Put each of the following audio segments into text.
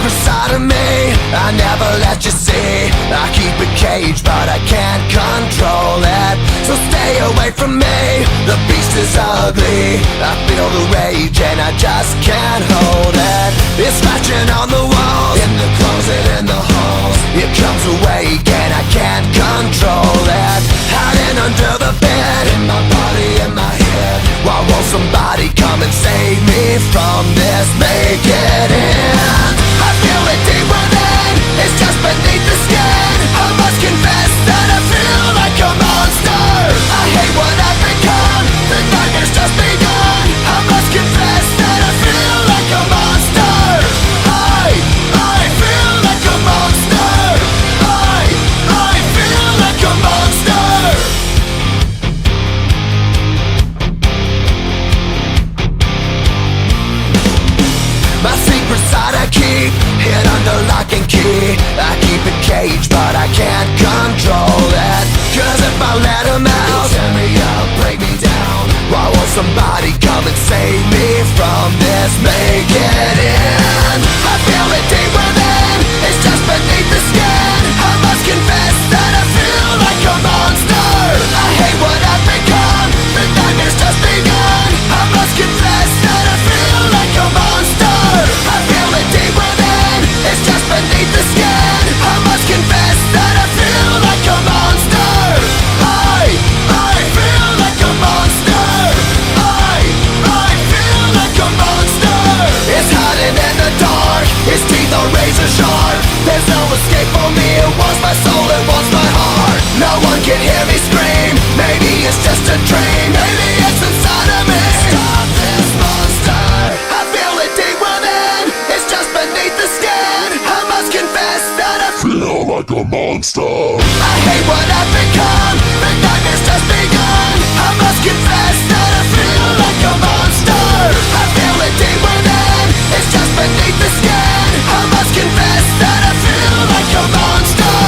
secret side of me I never let you see. I keep it caged but I can't control it. So stay away from me, the beast is ugly. I feel the rage and I just can't hold it. It's scratching on the walls, in the closet, in the halls. It comes awake and I can't control it. Hiding under the bed, in my body, in my head. Why won't somebody come and save me from this? Make it end. I feel it deep within, it's just beneath the skin. I must confess that I feel like a monster. I hate what I've become, the nightmare's just begun. I must confess that I feel like a monster. I feel like a monster. I feel like a monster. My secret side I keep hid under lock and key. I keep it caged but I can't control it. Cause if I let him out, he'll tear me up, break me down. Why won't somebody come and save me from this? Make it end. I feel it deep within, it's just beneath the skin. I must confess that I feel like a monster. I hate what I've become, the nightmare's just begun. I must confess that I feel like a monster. I feel it deep within, it's just beneath the skin. I must confess that I feel like a monster. I feel like a monster. I feel like a monster. It's hiding in the dark, its teeth are razor sharp. There's no escape for me, it wants my soul, it wants my heart. No one can hear me scream, maybe it's just a dream. Maybe it's inside of me. Stop this monster. I feel it deep within, it's just beneath the skin. I must confess that I feel like a monster. I hate what I've become, the nightmare's just begun. I must confess that I feel like a monster. I feel it deep within, it's just beneath the skin. I must confess that I feel like a monster.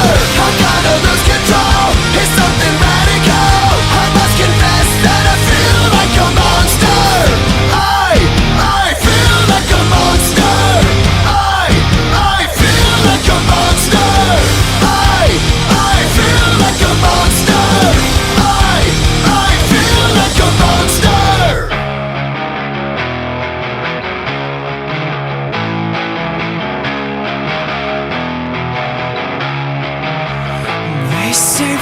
I'm gonna lose control, it's something radical. I must confess that I feel like a monster. I feel like a monster. I feel like a monster. I feel like a monster. I feel like a monster. They say